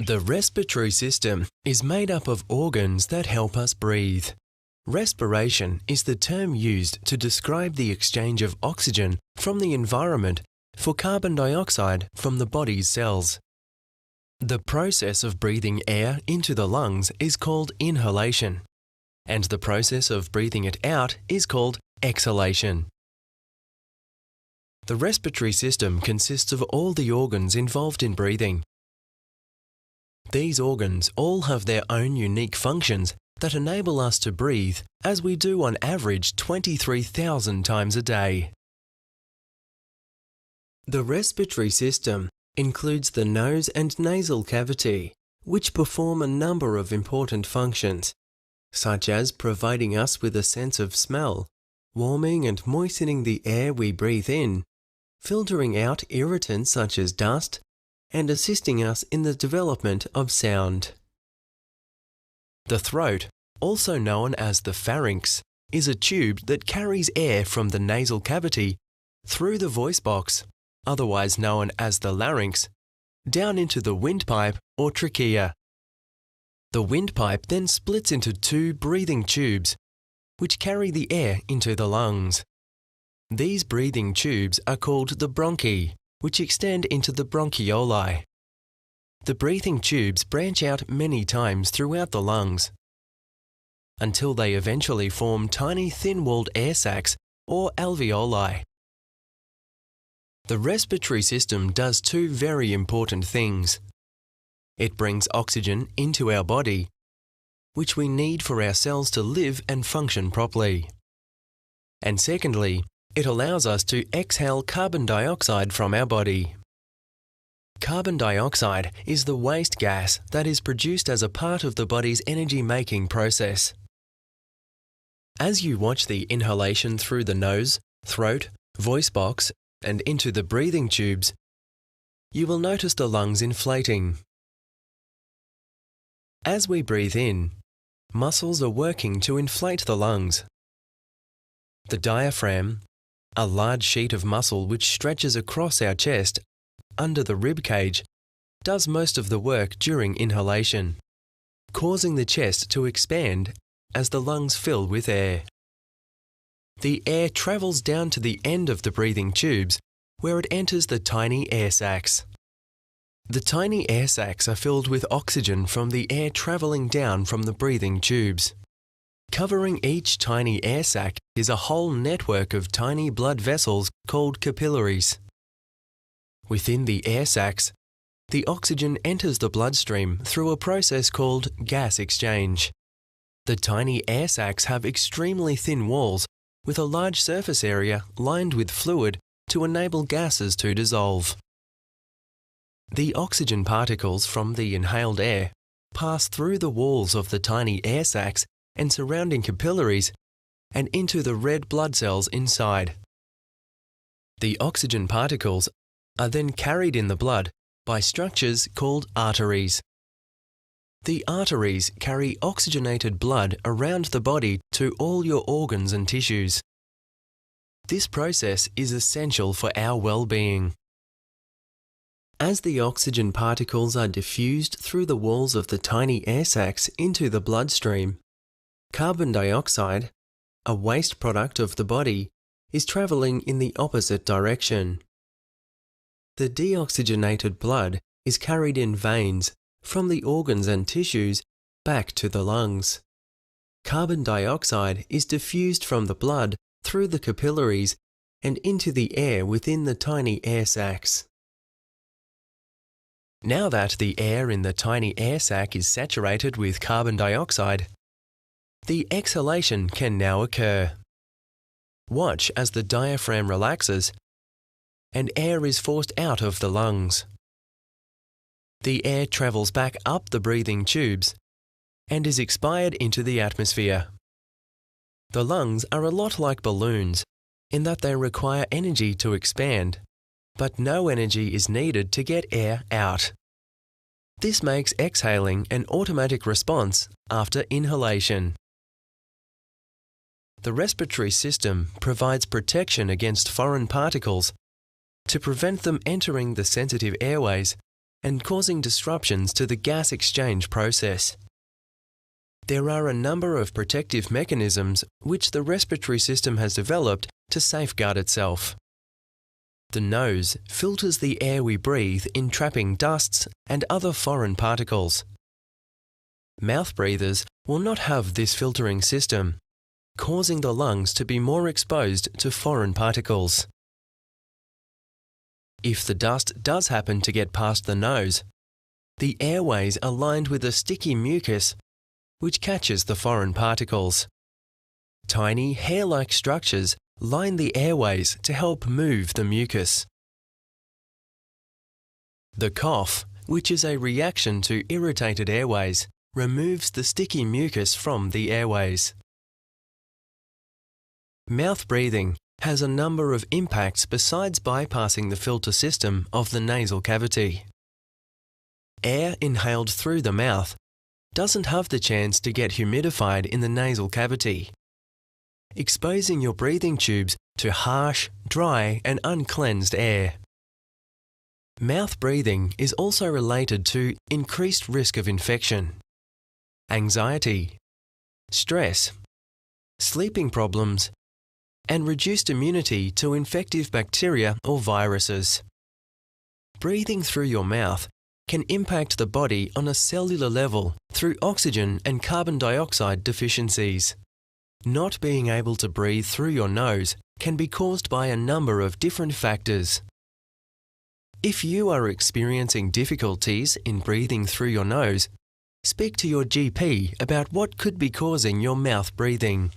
The respiratory system is made up of organs that help us breathe. Respiration is the term used to describe the exchange of oxygen from the environment for carbon dioxide from the body's cells. The process of breathing air into the lungs is called inhalation, and the process of breathing it out is called exhalation. The respiratory system consists of all the organs involved in breathing. These organs all have their own unique functions that enable us to breathe as we do on average 23,000 times a day. The respiratory system includes the nose and nasal cavity, which perform a number of important functions, such as providing us with a sense of smell, warming and moistening the air we breathe in, filtering out irritants such as dust, and assisting us in the development of sound. The throat, also known as the pharynx, is a tube that carries air from the nasal cavity through the voice box, otherwise known as the larynx, down into the windpipe or trachea. The windpipe then splits into two breathing tubes, which carry the air into the lungs. These breathing tubes are called the bronchi, which extend into the bronchioli. The breathing tubes branch out many times throughout the lungs, until they eventually form tiny thin-walled air sacs or alveoli. The respiratory system does two very important things. It brings oxygen into our body, which we need for our cells to live and function properly. And secondly, it allows us to exhale carbon dioxide from our body. Carbon dioxide is the waste gas that is produced as a part of the body's energy-making process. As you watch the inhalation through the nose, throat, voice box, and into the breathing tubes, you will notice the lungs inflating. As we breathe in, muscles are working to inflate the lungs. The diaphragm, a large sheet of muscle which stretches across our chest under the rib cage, does most of the work during inhalation, causing the chest to expand as the lungs fill with air. The air travels down to the end of the breathing tubes, where it enters the tiny air sacs. The tiny air sacs are filled with oxygen from the air travelling down from the breathing tubes. Covering each tiny air sac is a whole network of tiny blood vessels called capillaries. Within the air sacs, the oxygen enters the bloodstream through a process called gas exchange. The tiny air sacs have extremely thin walls with a large surface area lined with fluid to enable gases to dissolve. The oxygen particles from the inhaled air pass through the walls of the tiny air sacs and surrounding capillaries and into the red blood cells inside. The oxygen particles are then carried in the blood by structures called arteries. The arteries carry oxygenated blood around the body to all your organs and tissues. This process is essential for our well-being. As the oxygen particles are diffused through the walls of the tiny air sacs into the bloodstream, carbon dioxide, a waste product of the body, is travelling in the opposite direction. The deoxygenated blood is carried in veins from the organs and tissues back to the lungs. Carbon dioxide is diffused from the blood through the capillaries and into the air within the tiny air sacs. Now that the air in the tiny air sac is saturated with carbon dioxide, the exhalation can now occur. Watch as the diaphragm relaxes and air is forced out of the lungs. The air travels back up the breathing tubes and is expired into the atmosphere. The lungs are a lot like balloons in that they require energy to expand, but no energy is needed to get air out. This makes exhaling an automatic response after inhalation. The respiratory system provides protection against foreign particles to prevent them entering the sensitive airways and causing disruptions to the gas exchange process. There are a number of protective mechanisms which the respiratory system has developed to safeguard itself. The nose filters the air we breathe in trapping dusts and other foreign particles. Mouth breathers will not have this filtering system, causing the lungs to be more exposed to foreign particles. If the dust does happen to get past the nose, the airways are lined with a sticky mucus which catches the foreign particles. Tiny hair-like structures line the airways to help move the mucus. The cough, which is a reaction to irritated airways, removes the sticky mucus from the airways. Mouth breathing has a number of impacts besides bypassing the filter system of the nasal cavity. Air inhaled through the mouth doesn't have the chance to get humidified in the nasal cavity, exposing your breathing tubes to harsh, dry and uncleansed air. Mouth breathing is also related to increased risk of infection, anxiety, stress, sleeping problems, and reduced immunity to infective bacteria or viruses. Breathing through your mouth can impact the body on a cellular level through oxygen and carbon dioxide deficiencies. Not being able to breathe through your nose can be caused by a number of different factors. If you are experiencing difficulties in breathing through your nose, speak to your GP about what could be causing your mouth breathing.